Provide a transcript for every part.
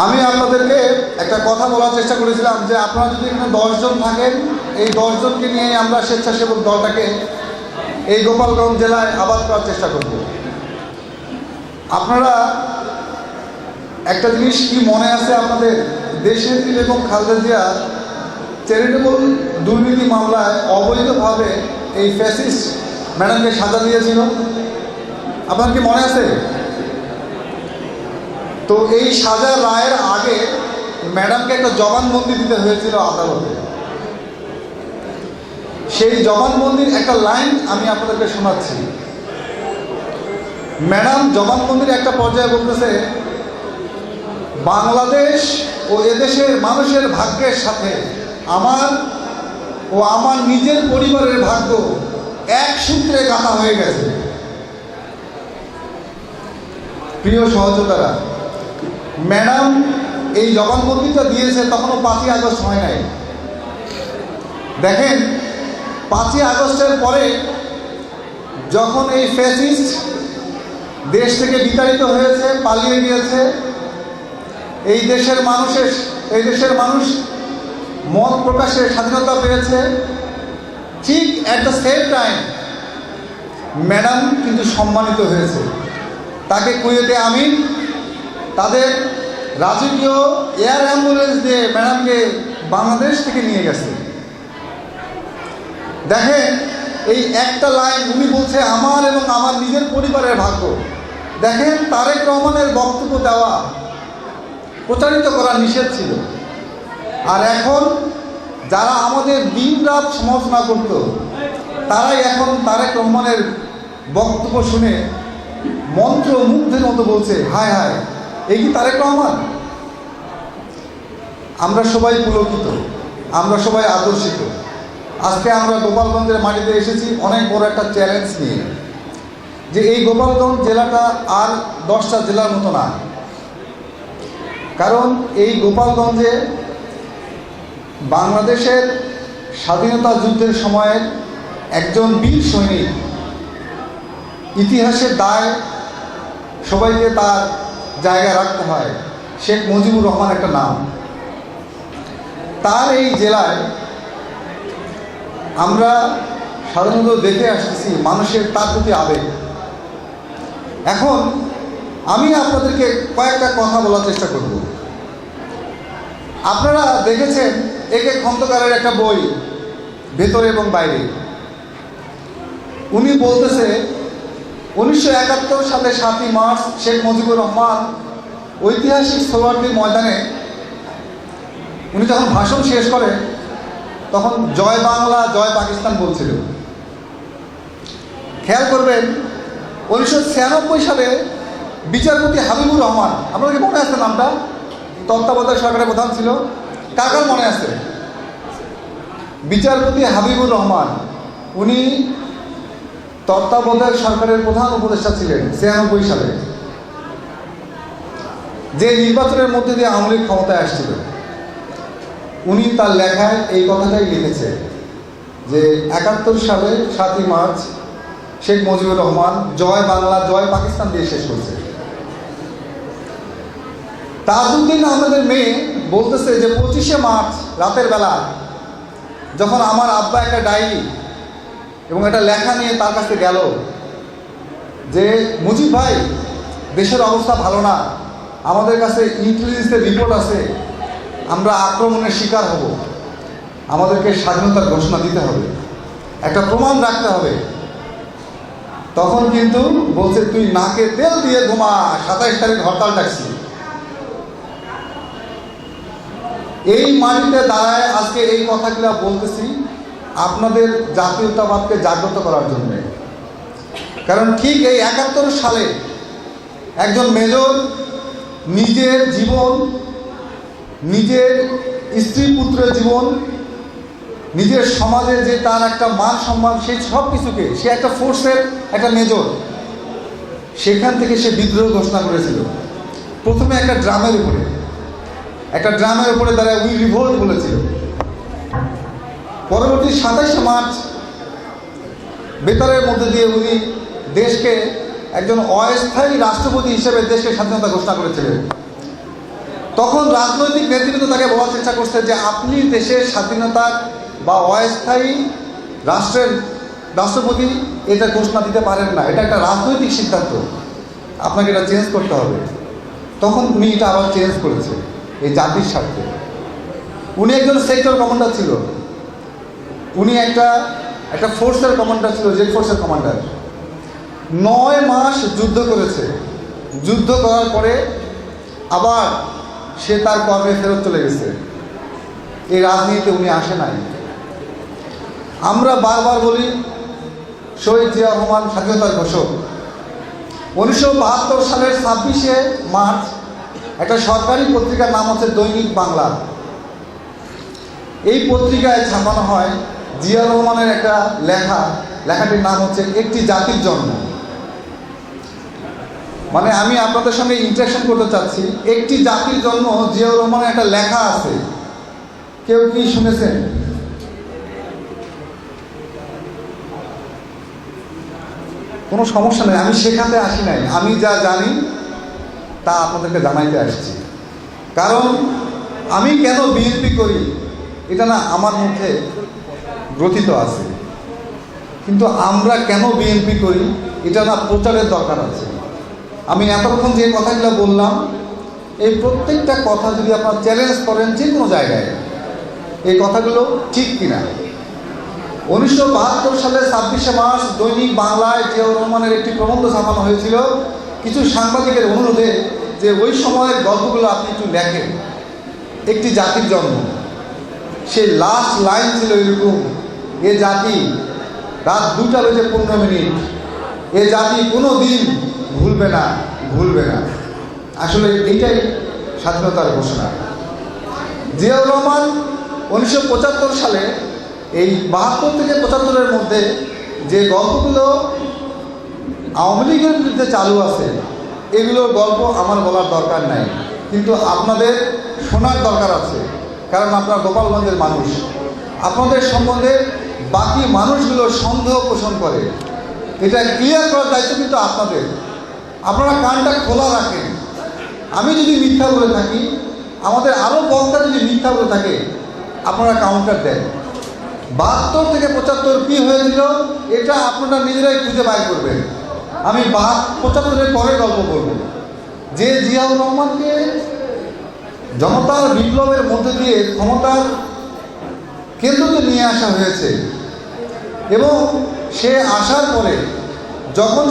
আমি আপনাদেরকে একটা কথা বলার চেষ্টা করেছিলাম যে আপনারা যদি এখানে 10 জন থাকেন, এই 10 জনকে নিয়ে আমরা স্বেচ্ছাসেবক দলটাকে এই গোপালগঞ্জ জেলায় আবাদ করার চেষ্টা করব। আপনারা একটা জিনিস কি মনে আছে আপনাদের, দেশনেত্রী বেগম খালেদা জিয়া চ্যারিটেবল দুর্নীতি মামলায় অবৈধভাবে এই ফ্যাসিস্ট ম্যাডামকে সাজা দিয়েছিল, আপনার কি মনে আছে? তো এই সাজার রায়ের আগে ম্যাডামকে একটা জবানবন্দি দিতে হয়েছিল আদালতে। সেই জবানবন্দির একটা লাইন আমি আপনাদেরকে শোনাচ্ছি। ম্যাডাম জবানবন্দির একটা পর্যায়ে বলতেছে, বাংলাদেশ ও এদেশের মানুষের ভাগ্যের সাথে আমার ও আমার নিজের পরিবারের ভাগ্য এক সূত্রে গাঁথা হয়ে গেছে। প্রিয় সহযোদ্ধারা, ম্যাডাম এই জবানবন্দিটা দিয়েছে তখনও 5ই আগস্ট হয় নাই। দেখেন 5ই আগস্টের পরে যখন এই ফ্যাসিস্ট দেশ থেকে বিতাড়িত হয়েছে, পালিয়ে গিয়েছে, এই দেশের মানুষ মত প্রকাশের স্বাধীনতা পেয়েছে, ঠিক at the same time madam কিন্তু সম্মানিত হয়েছে। তাকে কুয়েতে আমিন তাদের রাজকীয় এয়ার অ্যাম্বুলেন্স দিয়ে ম্যাডামকে বাংলাদেশ থেকে নিয়ে গেছে। দেখেন এই একটা লাইন উনি বলছে আমার এবং আমার নিজের পরিবারের ভাগ্য। দেখেন তারেক রহমানের বক্তব্য দেওয়া, প্রচারিত করা নিষেধ ছিল, আর এখন যারা আমাদের দিন রাত সমালোচনা করত তারাই এখন তারেক রহমানের বক্তব্য শুনে মন্ত্রমুগ্ধের মতো বলছে, হায় হায়, এই কি তারেক রহমান? আমরা সবাই পুলকিত, আমরা সবাই আদর্শিত। আজকে আমরা গোপালগঞ্জের মাটিতে এসেছি অনেক বড় একটা চ্যালেঞ্জ নিয়ে, যে এই গোপালগঞ্জ জেলাটা আর 10টা জেলার মতো না। কারণ এই গোপালগঞ্জে বাংলাদেশের স্বাধীনতা যুদ্ধের সময়ের একজন বীর সৈনিক, ইতিহাসের দায় সবাইকে তার জায়গা রাখতে হয়, শেখ মুজিবুর রহমান একটা নাম। তার এই জেলায় আমরা সাধারণত দেখে আসতেছি মানুষের তার প্রতি আবেগ। এখন আমি আপনাদেরকে কয়েকটা কথা বলার চেষ্টা করব। আপনারা দেখেছেন একে খন্দকারের একটা বই, ভেতরে এবং বাইরে। উনি বলতেছে 1971 সালে 7ই মার্চ শেখ মুজিবুর রহমান ঐতিহাসিক সোহরাওয়ার্দী ময়দানে উনি যখন ভাষণ শেষ করেন তখন জয় বাংলা জয় পাকিস্তান বলছিল। খেয়াল করবেন 1996 সালে বিচারপতি হাবিবুর রহমান, আপনাদের মনে আছে নামটা? তত্ত্বাবধায়ক সরকারের প্রধান ছিল, কার কার মনে আছে? বিচারপতি হাবিবুর রহমান, উনি তত্ত্বাবধায়ক সরকারের প্রধান উপদেষ্টা ছিলেন 96 সালে, যে নির্বাচনের মধ্যে দিয়ে আওয়ামী লীগ ক্ষমতায় আসছিল। উনি তার লেখায় এই কথাটাই লিখেছে যে 71 সালে 7ই মার্চ শেখ মুজিবুর রহমান জয় বাংলা জয় পাকিস্তান দিয়ে শেষ করছে। তাজউদ্দিন আহমেদের মেয়ে বলতেছে যে 25শে মার্চ রাতের বেলা যখন আমার আব্বা একটা ডায়েরি এবং একটা লেখা নিয়ে তার কাছে গেল যে মুজিব ভাই, দেশের অবস্থা ভালো না, আমাদের কাছে ইন্টেলিজেন্সের রিপোর্ট আছে, আমরা আক্রমণের শিকার হব, আমাদেরকে স্বাধীনতার ঘোষণা দিতে হবে, একটা প্রমাণ রাখতে হবে। তখন কিন্তু বলছে তুই নাকে তেল দিয়ে ঘুমা, 27 তারিখ হরতাল ডাকছি। এই মাটিতে দাঁড়ায় আজকে এই কথাগুলো বলতেছি আপনাদের জাতীয়তাবাদকে জাগ্রত করার জন্য। কারণ ঠিক এই 71 সালে একজন মেজর নিজের জীবন, নিজের স্ত্রী পুত্রের জীবন, নিজের সমাজে যে তার একটা মান সম্মান, সেই সব কিছুকে, সে একটা ফোর্সের একটা মেজর, সেখান থেকে সে বিদ্রোহ ঘোষণা করেছিল। প্রথমে একটা ড্রামের উপরে তারা উই রিভোল্ট বলেছিল। পরবর্তী 27শে মার্চ বেতারের মধ্যে দিয়ে উনি দেশকে একজন অস্থায়ী রাষ্ট্রপতি হিসেবে দেশকে স্বাধীনতা ঘোষণা করেছিলেন। তখন রাজনৈতিক নেতৃত্ব তাকে বলার চেষ্টা করছে যে আপনি দেশের স্বাধীনতা বা অস্থায়ী রাষ্ট্রপতি এটা ঘোষণা দিতে পারেন না, এটা একটা রাজনৈতিক সিদ্ধান্ত, আপনাকে এটা চেঞ্জ করতে হবে। তখন উনি এটা আবার চেঞ্জ করেছে এই জাতির স্বার্থে। উনি একজন সেক্টর কমান্ডার ছিল, উনি একটা ফোর্সের কমান্ডার ছিল, জেড ফোর্সের কমান্ডার। 9 মাস যুদ্ধ করেছে, যুদ্ধ করার পরে আবার সে তার কর্মে ফেরত চলে গেছে। এই রাজনীতিতে উনি আসে নাই। আমরা বারবার বলি শহীদ জিয়া রহমান স্বাধীনতার ঘোষক। 1972 সালের 26শে মার্চ একটা সরকারি পত্রিকার নাম হচ্ছে দৈনিক বাংলা। এই পত্রিকায় ছাপানো হয় জিয়া রহমানের একটা লেখাটির নাম হচ্ছে একটি জাতির জন্ম। মানে আমি আপনাদের সঙ্গে ইন্টারেকশন করতে চাচ্ছি, একটি জাতির জন্ম জিয়াউর রহমানের একটা লেখা আছে, কেউ কি শুনেছেন? কোনো সমস্যা নেই, আমি শেখাতে আসি নাই, আমি যা জানি তা আপনাদেরকে জানাইতে আসছি। কারণ আমি কেন বিএনপি করি এটা না আমার মধ্যে গ্রথিত আছে, কিন্তু আমরা কেন বিএনপি করি এটা না প্রচারের দরকার আছে। আমি এতক্ষণ যে কথাগুলো বললাম, এই প্রত্যেকটা কথা যদি আপনারা চ্যালেঞ্জ করেন যে কোনো জায়গায়, এই কথাগুলো ঠিক কিনা। 1972 সালের 26শে মার্চ দৈনিক বাংলায় জিয়াউর রহমানের একটি প্রবন্ধ ছাপানো হয়েছিল কিছু সাংবাদিকের অনুরোধে যে ওই সময়ের গল্পগুলো আপনি একটু লেখেন। একটি জাতির জন্ম, সেই লাস্ট লাইন ছিল এরকম, এ জাতি রাত 2:15, এ জাতি কোনো দিন ভুলবে না। আসলে এইটাই স্বাধীনতার ঘোষণা। জিয়াউর রহমান 1975 সালে এই 72 থেকে 75-এর মধ্যে যে গল্পগুলো আওয়ামী লীগের বিরুদ্ধে চালু আছে, এগুলোর গল্প আমার বলার দরকার নাই, কিন্তু আপনাদের শোনার দরকার আছে। কারণ আপনারা গোপালগঞ্জের মানুষ, আপনাদের সম্বন্ধে বাকি মানুষগুলো সন্দেহ পোষণ করে, এটা ক্লিয়ার করার দায়িত্ব কিন্তু আপনাদের। আপনারা কানটা খোলা রাখেন। আমি যদি মিথ্যা বলে থাকি, আমাদের আরও বক্তা যদি মিথ্যা বলে থাকে, আপনারা কাউন্টার দেন। 72 থেকে 75 কী হয়েছিল এটা আপনারা নিজেরাই খুঁজে বাইর করবেন। আমি 75-এর পরে গল্প বলব, যে জিয়াউর রহমানকে জনতার বিপ্লবের মধ্যে দিয়ে ক্ষমতার কেন্দ্রতে নিয়ে আসা হয়েছে, এবং সে আসার পরে যখন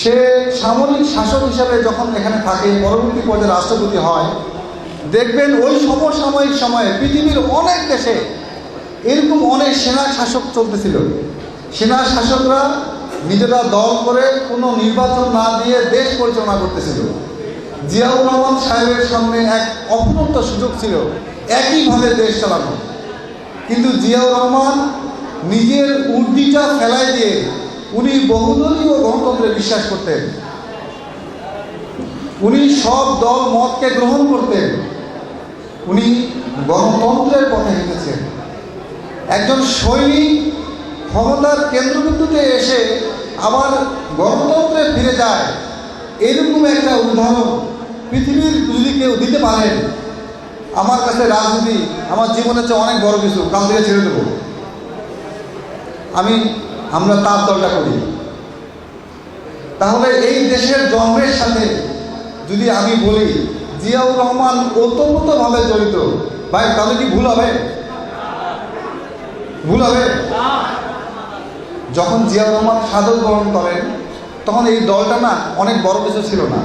সে সামরিক শাসক হিসাবে যখন এখানে থাকে, পরবর্তী পর্যায়ে রাষ্ট্রপতি হয়, দেখবেন ওই সমসাময়িক সময়ে পৃথিবীর অনেক দেশে এরকম অনেক সেনা শাসক চলতেছিল। সেনা শাসকরা নিজেরা দল করে কোনো নির্বাচন না দিয়ে দেশ পরিচালনা করতেছিল। জিয়াউর রহমান সাহেবের সামনে এক অপূর্ব সুযোগ ছিল একইভাবে দেশ চালানো, কিন্তু জিয়াউর রহমান নিজের উর্দিটা ফেলাই দিয়ে উনি বহুদলীয় গণতন্ত্রে বিশ্বাস করতেন। উনি সব দল মতকে গ্রহণ করতেন। উনি গণতন্ত্রের পথে হেঁটেছেন। একজন সৈনিক ক্ষমতার কেন্দ্রবিন্দুতে এসে আবার গণতন্ত্রে ফিরে যায়, এরকম একটা উদাহরণ পৃথিবীর যদি কেউ দিতে পারেন, আমার কাছে রাজনীতি আমার জীবনের চেয়ে অনেক বড় কিছু, কাল থেকে ছেড়ে দেবো। আমরা তার দলটা করি। তাহলে এই দেশের জন্মের সাথে যদি আমি বলি জিয়াউর রহমান ওতপ্রোতভাবে জড়িত, ভাই তাহলে কি ভুল হবে? যখন জিয়াউর রহমান শাহাদত বরণ করেন, তখন এই দলটা না অনেক বড় কিছু ছিল না।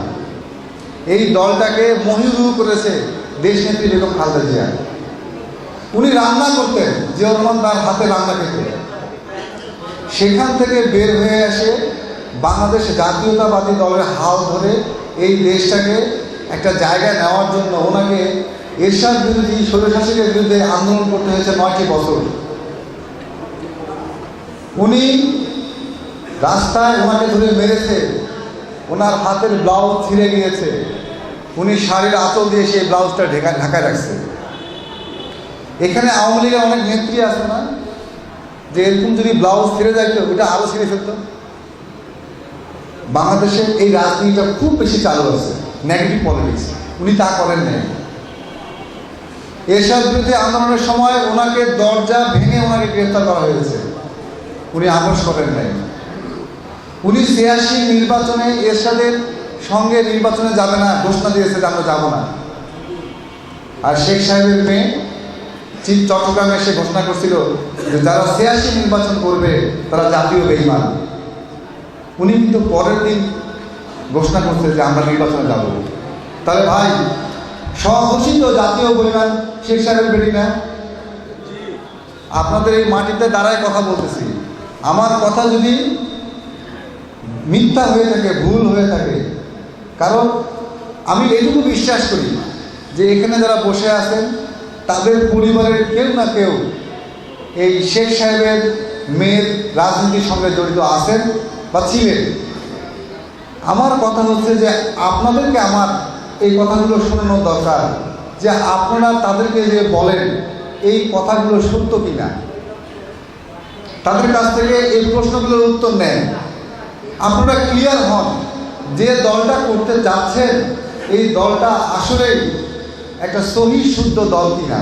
এই দলটাকে মহিরুহ করেছে দেশনেত্রী বেগম খালেদা জিয়া। উনি রান্না করতেন, জিয়াউর রহমান তার হাতে রান্না খেতেন। সেখান থেকে বের হয়ে আসে বাংলাদেশ জাতীয়তাবাদী দলের হাল ধরে এই দেশটাকে একটা জায়গায় নেওয়ার জন্য ওনাকে এরশাদ বিরোধী স্বৈরশাসকের বিরুদ্ধে আন্দোলন করতে হয়েছে 9টি বছর। উনি রাস্তায় ওনাকে ধরে মেরেছে, ওনার হাতের ব্লাউজ ছিঁড়ে গিয়েছে, উনি শাড়ির আঁচল দিয়ে সেই ব্লাউজটা ঢাকায় রাখছে। এখানে আওয়ামী লীগের অনেক নেত্রী আছে না, যে এরকম যদি ব্লাউজ ছিঁড়ে যাইতো ওটা আরও ছিঁড়ে ফেলতো। বাংলাদেশে এই রাজনীতিটা খুব বেশি চালু আছে, নেগেটিভ পলিটিক্স। উনি তা করেন নাই। এরশাদ বিরোধী আন্দোলনের সময় ওনাকে দরজা ভেঙে ওনাকে গ্রেফতার করা হয়েছে, উনি আপোষ করেন নাই। উনি ৮৬ নির্বাচনে এরশাদের সঙ্গে নির্বাচনে যাবে না ঘোষণা দিয়েছে যে আমরা যাবো না। আর শেখ সাহেবের মেয়ে চট্টগ্রামে এসে ঘোষণা করছিল যে যারা ৮৬ নির্বাচন করবে তারা জাতীয় বেঈমান। উনি কিন্তু পরের দিন ঘোষণা করছে যে আমরা নির্বাচনে যাব। তাহলে ভাই স্বঘোষিত জাতীয় বেঈমান শেখ সাহেবের বেটি না? আপনাদের এই মাটিতে দাঁড়ায় কথা বলতেছি, আমার কথা যদি মিথ্যা হয়ে থাকে, ভুল হয়ে থাকে, কারণ আমি এটুকু বিশ্বাস করি যে এখানে যারা বসে আছেন তাদের পরিবারের কেউ না কেউ এই শেখ সাহেবের মেয়ের রাজনীতির সঙ্গে জড়িত আছেন বা ছিলেন। আমার কথা হচ্ছে যে আপনাদেরকে আমার এই কথাগুলো শোনানো দরকার, যে আপনারা তাদেরকে যে বলেন এই কথাগুলো সত্য কিনা, তাদের কাছ থেকে এই প্রশ্নগুলোর উত্তর নেন। আপনারা ক্লিয়ার হন যে দলটা করতে যাচ্ছেন এই দলটা আসলেই একটা সহি শুদ্ধ দল কিনা।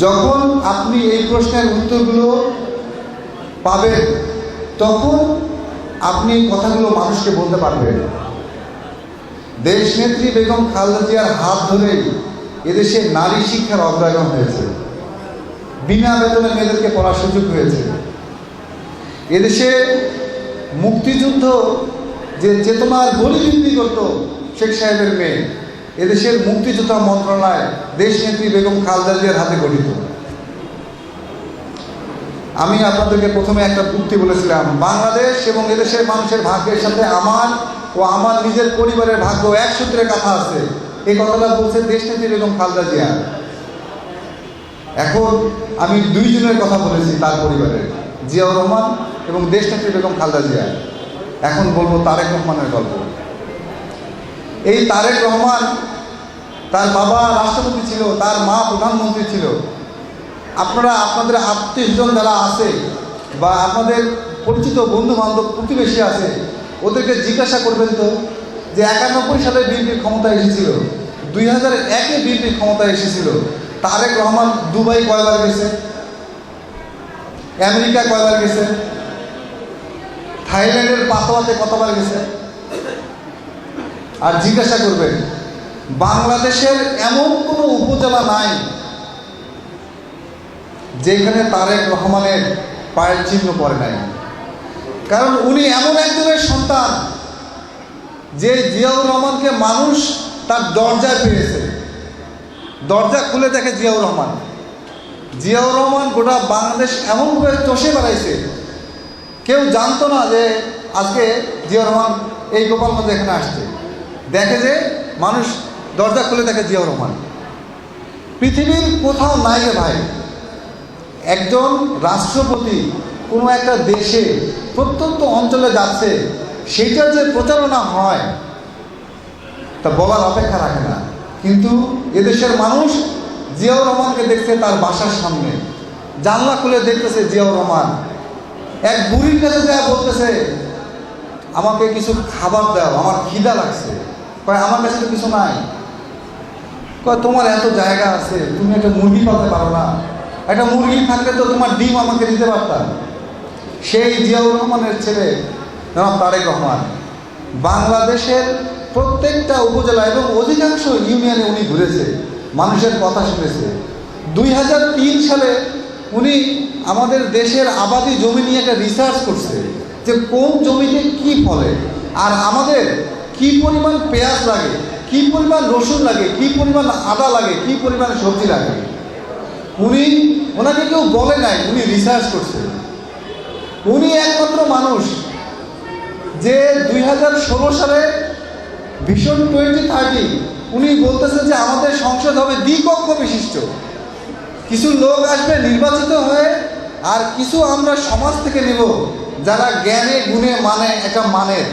যখন আপনি এই প্রশ্নের উত্তরগুলো পাবেন তখন আপনি কথাগুলো মানুষকে বলতে পারবেন। দেশনেত্রী বেগম খালেদা জিয়ার হাত ধরেই এদেশে নারী শিক্ষার অগ্রায়ণ হয়েছে, বিনা বেতনে মেয়েদেরকে পড়ার সুযোগ হয়েছে। এদেশে মুক্তিযুদ্ধ যে চেতনার বলি বৃদ্ধি করত শেখ সাহেবের মেয়ে, এদেশের মুক্তিযোদ্ধা মন্ত্রণালয় দেশনেত্রী বেগম খালেদা জিয়ার হাতে গঠিত। আমি আপনাদেরকে প্রথমে একটা উক্তি বলেছিলাম, বাংলাদেশ এবং এদেশের মানুষের ভাগ্যের সাথে আমার ও আমার নিজের পরিবারের ভাগ্য এক সূত্রে কথা আছে। এই কথাটা বলছে দেশনেত্রী বেগম খালেদা জিয়া। এখন আমি দুইজনের কথা বলেছি তার পরিবারের, জিয়াউর রহমান এবং দেশনেত্রী বেগম খালেদা জিয়া। এখন বলবো তারেক রহমানের গল্প। এই তারেক রহমান, তার বাবা রাষ্ট্রপতি ছিল, তার মা প্রধানমন্ত্রী ছিল। আপনারা আপনাদের আত্মীয়স্বজন যারা আছে বা আপনাদের পরিচিত বন্ধু বান্ধব প্রতিবেশী আছে, ওদেরকে জিজ্ঞাসা করবেন তো যে ৯১ সালে বিএনপির ক্ষমতায় এসেছিল, ২০০১-এ বিএনপির ক্ষমতায় এসেছিল, তারেক রহমান দুবাই কয়বার গেছে, আমেরিকা কয়বার গেছে, থাইল্যান্ডের পাতোয়াতে কতবার গেছে। আর জিজ্ঞাসা করবেন বাংলাদেশের এমন কোনো উপজেলা নাই যেখানে তারেক রহমানের পায়ের চিহ্ন পড়ে নাই। কারণ উনি এমন একজনের সন্তান যে জিয়াউর রহমানকে মানুষ তার দরজায় পেয়েছে, দরজা খুলে দেখে জিয়াউর রহমান। জিয়াউর রহমান গোটা বাংলাদেশ এমনভাবে চষে বেড়াইছে, কেউ জানতো না যে আজকে জিয়াউর রহমান এই গোপালগঞ্জে এখানে আসছে। দেখে যে মানুষ দরজা খুলে দেখে জিয়াউর রহমান। পৃথিবীর কোথাও নাই রে ভাই, একজন রাষ্ট্রপতি কোনো একটা দেশে প্রত্যন্ত অঞ্চলে যাচ্ছে, সেইটার যে প্রচারণা হয় তা বলার অপেক্ষা রাখে না। কিন্তু এদেশের মানুষ জিয়াউর রহমানকে দেখছে তার বাসার সামনে, জানলা খুলে দেখতেছে জিয়াউর রহমান। এক বুড়ির কাছে যা বলতেছে আমাকে কিছু খাবার দাও, আমার খিদা লাগছে। কয় আমার কাছে তো কিছু নাই। কয় তোমার এত জায়গা আছে, তুমি একটা মুরগি পালতে পারো না? একটা মুরগি থাকলে তো তোমার ডিম আমাকে দিতে পারতাম। সেই জিয়াউর রহমানের ছেলে জনাব তারেক রহমান বাংলাদেশের প্রত্যেকটা উপজেলা এবং অধিকাংশ ইউনিয়নে উনি ঘুরেছে, মানুষের কথা শুনেছে। ২০০৩ সালে উনি আমাদের দেশের আবাদি জমি নিয়ে একটা রিসার্চ করছে যে কোন জমিতে কি ফলে, আর আমাদের কি পরিমাণ পেঁয়াজ লাগে, কি পরিমাণ রসুন লাগে, কি পরিমাণ আদা লাগে, কি পরিমাণ সবজি লাগে। ওনাকে কেউ বলে নাই, উনি রিসার্চ করছে। উনি একমাত্র মানুষ যে ২০১৬ সালে ভিশন 2030 উনি বলতেছে যে আমাদের সংসদ হবে দ্বিকক্ষ বিশিষ্ট। কিছু লোক আসবে নির্বাচিত হয়ে, আর কিছু আমরা সমাজ থেকে নেব যারা জ্ঞানে গুণে একটা মানের,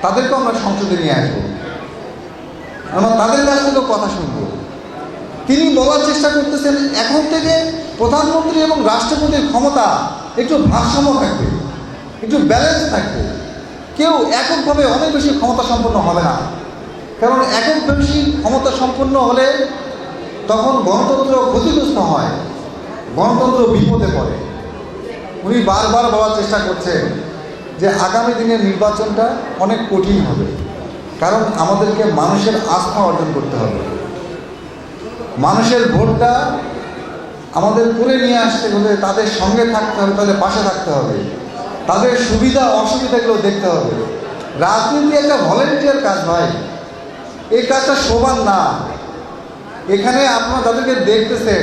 তাদেরকে আমরা সংসদে নিয়ে আসবো, আমরা তাদের কাছ থেকেও কথা শুনবো। তিনি বলার চেষ্টা করতেছেন এখন থেকে প্রধানমন্ত্রী এবং রাষ্ট্রপতির ক্ষমতা একটু ভারসাম্য থাকবে। একটু ব্যালেন্স থাকবে। কেউ এককভাবে অনেক বেশি ক্ষমতা সম্পন্ন হবে না, কারণ একক বেশি ক্ষমতা সম্পন্ন হলে তখন গণতন্ত্র ক্ষতিগ্রস্ত হয়, গণতন্ত্র বিপদে পড়ে। উনি বারবার বলার চেষ্টা করছেন যে আগামী দিনের নির্বাচনটা অনেক কঠিন হবে, কারণ আমাদেরকে মানুষের আস্থা অর্জন করতে হবে, মানুষের ভোটটা আমাদের করে নিয়ে আসতে হলে তাদের সঙ্গে থাকতে হবে, তাদের পাশে থাকতে হবে, তাদের সুবিধা অসুবিধাগুলো দেখতে হবে। রাজনীতি একটা ভলেন্টিয়ার কাজ ভাই, এই কাজটা সবার না। এখানে আপনারা যাদেরকে দেখতেছেন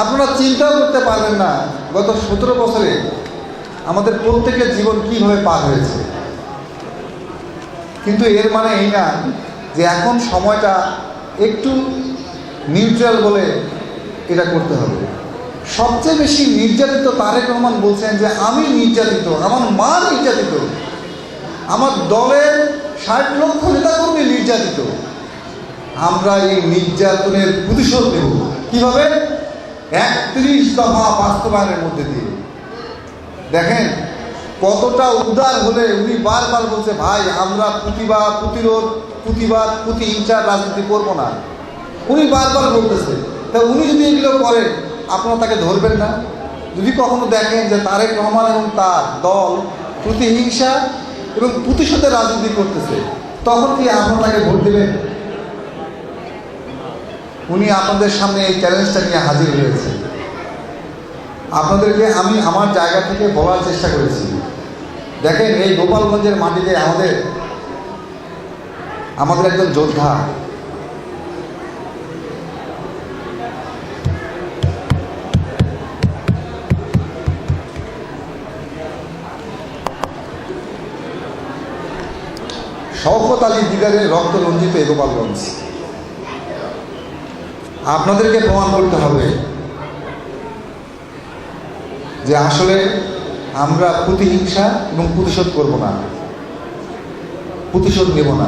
আপনারা চিন্তাও করতে পারবেন না গত 17 বছরে আমাদের প্রত্যেকের জীবন কীভাবে পার হয়েছে। কিন্তু এর মানে এই না যে এখন সময়টা একটু নিউট্রাল বলে এটা করতে হবে। সবচেয়ে বেশি নির্যাতিত তারেক রহমান বলছেন যে আমি নির্যাতিত, আমার মা নির্যাতিত, আমার দলের 60 লক্ষ নেতাকর্মী নির্যাতিত। আমরা এই নির্যাতনের প্রতিশোধ নেব কীভাবে? 31 দফা বাস্তবায়নের মধ্যে দিয়ে। দেখেন কতটা উদার হলে উনি বারবার বলছে ভাই আমরা প্রতিবাদ, প্রতিরোধ, প্রতিহিংসার রাজনীতি করব না। উনি বারবার বলতেছে, তা উনি যদি এগুলো করেন আপনারা তাকে ধরবেন না? যদি কখনো দেখেন যে তারেক রহমান এবং তার দল প্রতিহিংসা এবং প্রতিশোধের রাজনীতি করতেছে, তখন কি আপনারা তাকে ভোট দেবেন? উনি আপনাদের সামনে এই চ্যালেঞ্জটা নিয়ে হাজির হয়েছে। আপনাদেরকে আমি আমার জায়গা থেকে বলার চেষ্টা করেছি, দেখেন এই গোপালগঞ্জের মাটিতে আমাদের একজন যোদ্ধা, শওকত আলী দিদারের রক্ত রঞ্জিত এই গোপালগঞ্জ। আপনাদেরকে প্রমাণ করতে হবে যে আসলে আমরা প্রতিহিংসা এবং প্রতিশোধ করব না, প্রতিশোধ নেব না।